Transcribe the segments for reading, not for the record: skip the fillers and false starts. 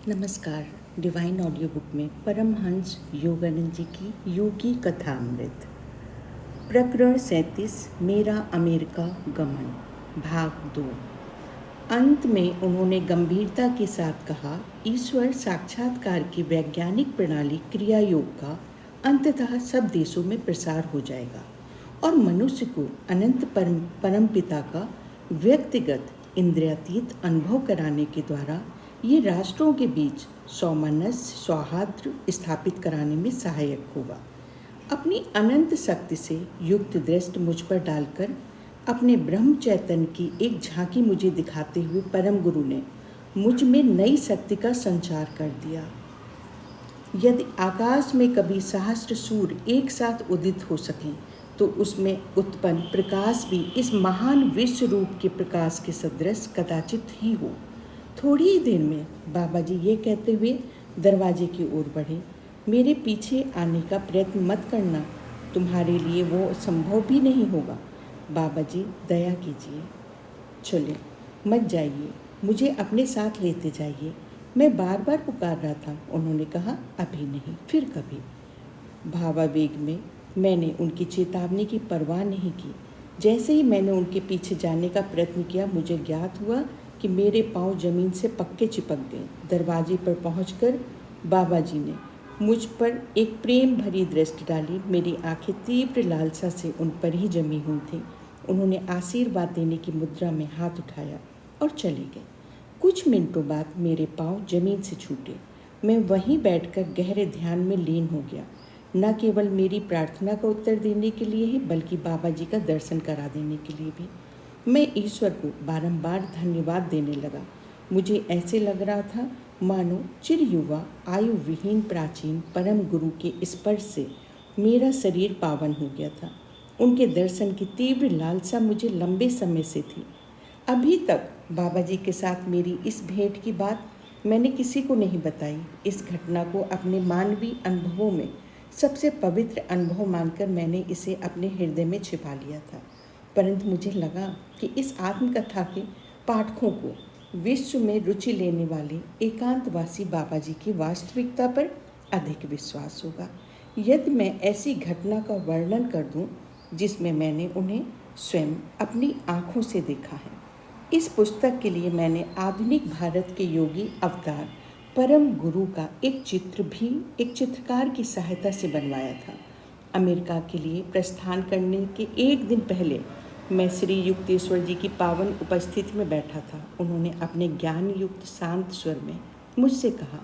नमस्कार। Divine audio book में परमहंस योगानंद जी की योगी कथामृत प्रकरण 37 मेरा अमेरिका गमन भाग 2। अंत में उन्होंने गंभीरता के साथ कहा, ईश्वर साक्षात्कार की वैज्ञानिक प्रणाली क्रिया योग का अंततः सब देशों में प्रसार हो जाएगा और मनुष्य को अनंत परमपिता का व्यक्तिगत इंद्रियातीत अनुभव कराने के द्वारा ये राष्ट्रों के बीच सामंजस्य सौहार्द स्थापित कराने में सहायक होगा। अपनी अनंत शक्ति से युक्त दृष्टि मुझ पर डालकर अपने ब्रह्म चैतन्य की एक झांकी मुझे दिखाते हुए परम गुरु ने मुझ में नई शक्ति का संचार कर दिया। यदि आकाश में कभी सहस्त्र सूर्य एक साथ उदित हो सकें तो उसमें उत्पन्न प्रकाश भी इस महान विश्व रूप के प्रकाश के सदृश कदाचित ही हो। थोड़ी ही देर में बाबा जी ये कहते हुए दरवाजे की ओर बढ़े, मेरे पीछे आने का प्रयत्न मत करना, तुम्हारे लिए वो संभव भी नहीं होगा। बाबा जी दया कीजिए, चले मत जाइए, मुझे अपने साथ लेते जाइए। मैं बार बार पुकार रहा था। उन्होंने कहा, अभी नहीं, फिर कभी। भावावेग में मैंने उनकी चेतावनी की परवाह नहीं की। जैसे ही मैंने उनके पीछे जाने का प्रयत्न किया, मुझे ज्ञात हुआ कि मेरे पांव जमीन से पक्के चिपक गए। दरवाजे पर पहुंचकर बाबा जी ने मुझ पर एक प्रेम भरी दृष्टि डाली। मेरी आंखें तीव्र लालसा से उन पर ही जमी हुई थी। उन्होंने आशीर्वाद देने की मुद्रा में हाथ उठाया और चले गए। कुछ मिनटों बाद मेरे पांव जमीन से छूटे। मैं वहीं बैठकर गहरे ध्यान में लीन हो गया, न केवल मेरी प्रार्थना का उत्तर देने के लिए ही बल्कि बाबा जी का दर्शन करा देने के लिए भी। मैं ईश्वर को बारंबार धन्यवाद देने लगा। मुझे ऐसे लग रहा था मानो चिर युवा आयु विहीन प्राचीन परम गुरु के स्पर्श से मेरा शरीर पावन हो गया था। उनके दर्शन की तीव्र लालसा मुझे लंबे समय से थी। अभी तक बाबा जी के साथ मेरी इस भेंट की बात मैंने किसी को नहीं बताई। इस घटना को अपने मानवीय अनुभवों में सबसे पवित्र अनुभव मानकर मैंने इसे अपने हृदय में छिपा लिया था। परंतु मुझे लगा कि इस आत्मकथा के पाठकों को विश्व में रुचि लेने वाले एकांतवासी बाबा जी की वास्तविकता पर अधिक विश्वास होगा यदि मैं ऐसी घटना का वर्णन कर दूं जिसमें मैंने उन्हें स्वयं अपनी आँखों से देखा है। इस पुस्तक के लिए मैंने आधुनिक भारत के योगी अवतार परम गुरु का एक चित्र भी एक चित्रकार की सहायता से बनवाया था। अमेरिका के लिए प्रस्थान करने के एक दिन पहले मैं श्री युक्तेश्वर जी की पावन उपस्थिति में बैठा था। उन्होंने अपने ज्ञान युक्त शांत स्वर में मुझसे कहा,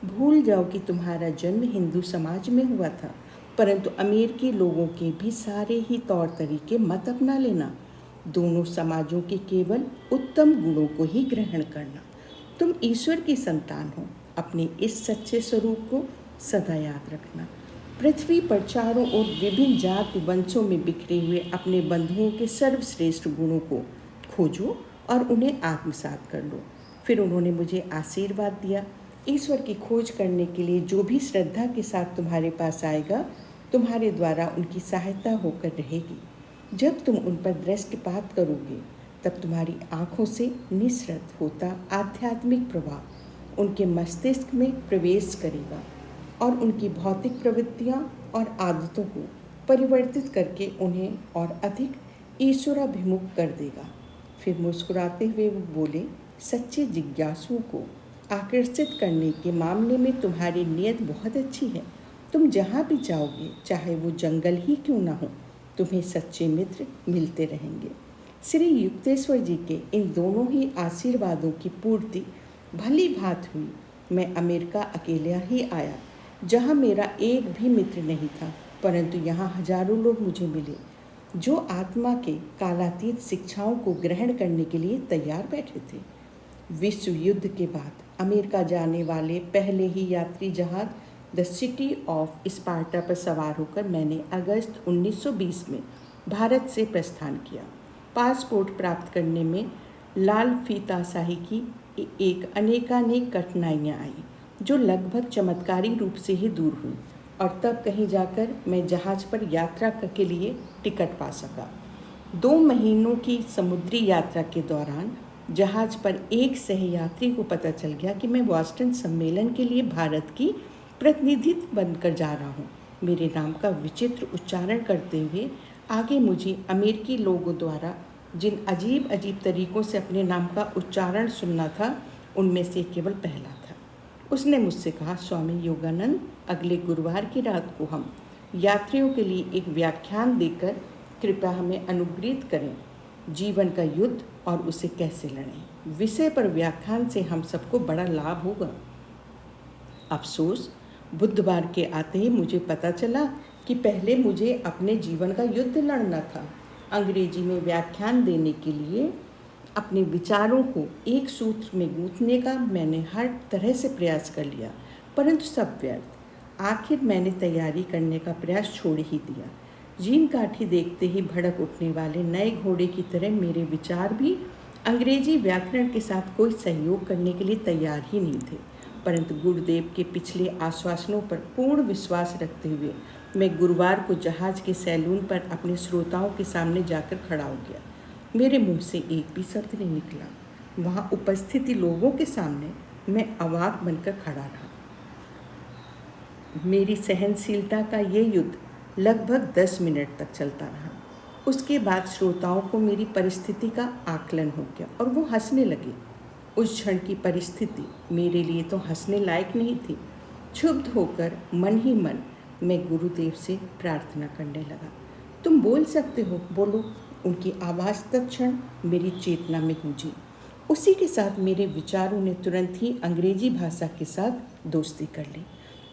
भूल जाओ कि तुम्हारा जन्म हिंदू समाज में हुआ था, परंतु अमेरिकी लोगों के भी सारे ही तौर तरीके मत अपना लेना। दोनों समाजों के केवल उत्तम गुणों को ही ग्रहण करना। तुम ईश्वर की संतान हो। अपने इस सच्चे स्वरूप को सदा याद रखना। पृथ्वी पर चारों ओर विभिन्न जाति वंशों में बिखरे हुए अपने बंधुओं के सर्वश्रेष्ठ गुणों को खोजो और उन्हें आत्मसात कर लो। फिर उन्होंने मुझे आशीर्वाद दिया, ईश्वर की खोज करने के लिए जो भी श्रद्धा के साथ तुम्हारे पास आएगा, तुम्हारे द्वारा उनकी सहायता होकर रहेगी। जब तुम उन पर दृष्टिपात करोगे तब तुम्हारी आँखों से निःसृत होता आध्यात्मिक प्रभाव उनके मस्तिष्क में प्रवेश करेगा और उनकी भौतिक प्रवृत्तियाँ और आदतों को परिवर्तित करके उन्हें और अधिक ईश्वराभिमुख कर देगा। फिर मुस्कुराते हुए वो बोले, सच्चे जिज्ञासुओं को आकर्षित करने के मामले में तुम्हारी नीयत बहुत अच्छी है। तुम जहाँ भी जाओगे, चाहे वो जंगल ही क्यों ना हो, तुम्हें सच्चे मित्र मिलते रहेंगे। श्री युक्तेश्वर जी के इन दोनों ही आशीर्वादों की पूर्ति भली भांति हुई। मैं अमेरिका अकेला ही आया, जहाँ मेरा एक भी मित्र नहीं था, परंतु यहाँ हजारों लोग मुझे मिले जो आत्मा के कालातीत शिक्षाओं को ग्रहण करने के लिए तैयार बैठे थे। विश्व युद्ध के बाद अमेरिका जाने वाले पहले ही यात्री जहाज द सिटी ऑफ स्पार्टा पर सवार होकर मैंने अगस्त 1920 में भारत से प्रस्थान किया। पासपोर्ट प्राप्त करने में लाल फीताशाही की एक अनेकानेक कठिनाइयाँ आई, जो लगभग चमत्कारी रूप से ही दूर हुई, और तब कहीं जाकर मैं जहाज़ पर यात्रा के लिए टिकट पा सका। 2 महीनों की समुद्री यात्रा के दौरान जहाज पर एक सहयात्री को पता चल गया कि मैं बॉस्टन सम्मेलन के लिए भारत की प्रतिनिधित्व बनकर जा रहा हूँ। मेरे नाम का विचित्र उच्चारण करते हुए आगे मुझे अमेरिकी लोगों द्वारा जिन अजीब अजीब तरीक़ों से अपने नाम का उच्चारण सुनना था, उनमें से केवल पहला था। उसने मुझसे कहा, स्वामी योगानंद, अगले गुरुवार की रात को हम यात्रियों के लिए एक व्याख्यान देकर कृपया हमें अनुग्रहित करें, जीवन का युद्ध और उसे कैसे लड़ें विषय पर व्याख्यान से हम सबको बड़ा लाभ होगा। अफसोस, बुधवार के आते ही मुझे पता चला कि पहले मुझे अपने जीवन का युद्ध लड़ना था। अंग्रेजी में व्याख्यान देने के लिए अपने विचारों को एक सूत्र में गूंथने का मैंने हर तरह से प्रयास कर लिया, परंतु सब व्यर्थ। आखिर मैंने तैयारी करने का प्रयास छोड़ ही दिया। जीन काठी देखते ही भड़क उठने वाले नए घोड़े की तरह मेरे विचार भी अंग्रेजी व्याकरण के साथ कोई सहयोग करने के लिए तैयार ही नहीं थे। परंतु गुरुदेव के पिछले आश्वासनों पर पूर्ण विश्वास रखते हुए मैं गुरुवार को जहाज के सैलून पर अपने श्रोताओं के सामने जाकर खड़ा हो गया। मेरे मुंह से एक भी शब्द नहीं निकला। वहाँ उपस्थित लोगों के सामने मैं अवाक बनकर खड़ा रहा। मेरी सहनशीलता का ये युद्ध लगभग 10 मिनट तक चलता रहा। उसके बाद श्रोताओं को मेरी परिस्थिति का आकलन हो गया और वो हंसने लगे। उस क्षण की परिस्थिति मेरे लिए तो हंसने लायक नहीं थी। क्षुब्ध होकर मन ही मन मैं गुरुदेव से प्रार्थना करने लगा। तुम बोल सकते हो, बोलो। उनकी आवाज़ तत्क्षण मेरी चेतना में गूंजी। उसी के साथ मेरे विचारों ने तुरंत ही अंग्रेजी भाषा के साथ दोस्ती कर ली।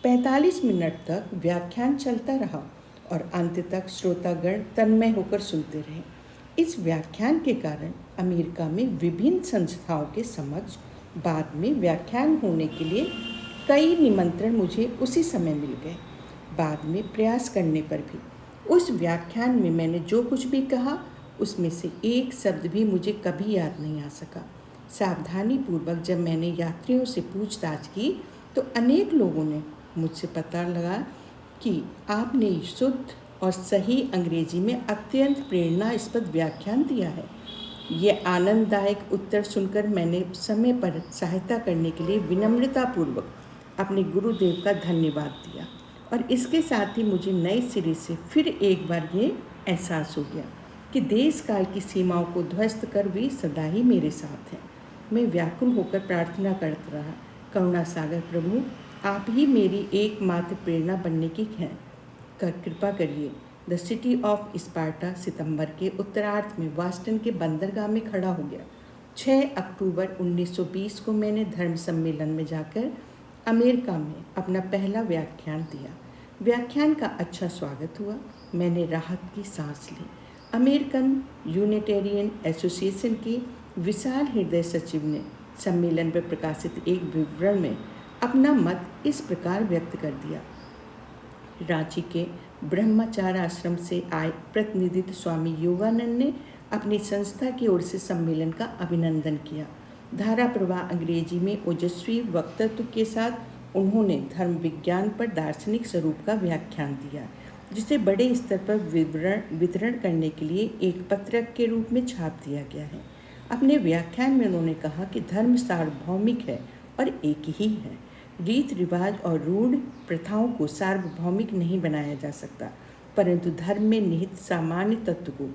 45 मिनट तक व्याख्यान चलता रहा और अंत तक श्रोतागण तन्मय होकर सुनते रहे। इस व्याख्यान के कारण अमेरिका में विभिन्न संस्थाओं के समक्ष बाद में व्याख्यान होने के लिए कई निमंत्रण मुझे उसी समय मिल गए। बाद में प्रयास करने पर भी उस व्याख्यान में मैंने जो कुछ भी कहा उसमें से एक शब्द भी मुझे कभी याद नहीं आ सका। सावधानीपूर्वक जब मैंने यात्रियों से पूछताछ की तो अनेक लोगों ने मुझसे पता लगा कि आपने शुद्ध और सही अंग्रेजी में अत्यंत प्रेरणास्पद व्याख्यान दिया है। ये आनंददायक उत्तर सुनकर मैंने समय पर सहायता करने के लिए विनम्रतापूर्वक अपने गुरुदेव का धन्यवाद दिया और इसके साथ ही मुझे नए सिरे से फिर एक बार ये एहसास हो गया कि देश काल की सीमाओं को ध्वस्त कर वे सदा ही मेरे साथ हैं। मैं व्याकुल होकर प्रार्थना करता रहा, करुणा सागर प्रभु, आप ही मेरी एकमात्र प्रेरणा बनने की हैं। कृपा करिए। द सिटी ऑफ स्पार्टा सितंबर के उत्तरार्ध में वास्टन के बंदरगाह में खड़ा हो गया। 6 अक्टूबर 1920 को मैंने धर्म सम्मेलन में जाकर अमेरिका में अपना पहला व्याख्यान दिया। व्याख्यान का अच्छा स्वागत हुआ। मैंने राहत की सांस ली। अमेरिकन यूनिटेरियन एसोसिएशन के विशाल हृदय सचिव ने सम्मेलन पर प्रकाशित एक विवरण में अपना मत इस प्रकार व्यक्त कर दिया। रांची के ब्रह्मचार आश्रम से आए प्रतिनिधित्व स्वामी योगानंद ने अपनी संस्था की ओर से सम्मेलन का अभिनंदन किया। धारा प्रवाह अंग्रेजी में ओजस्वी वक्तृत्व के साथ उन्होंने धर्म विज्ञान पर दार्शनिक स्वरूप का व्याख्यान दिया, जिसे बड़े स्तर पर वितरण करने के लिए एक पत्रक के रूप में छाप दिया गया है। अपने व्याख्यान में उन्होंने कहा कि धर्म सार्वभौमिक है और एक ही है। रीत रिवाज और रूढ़ प्रथाओं को सार्वभौमिक नहीं बनाया जा सकता, परंतु धर्म में निहित सामान्य तत्व को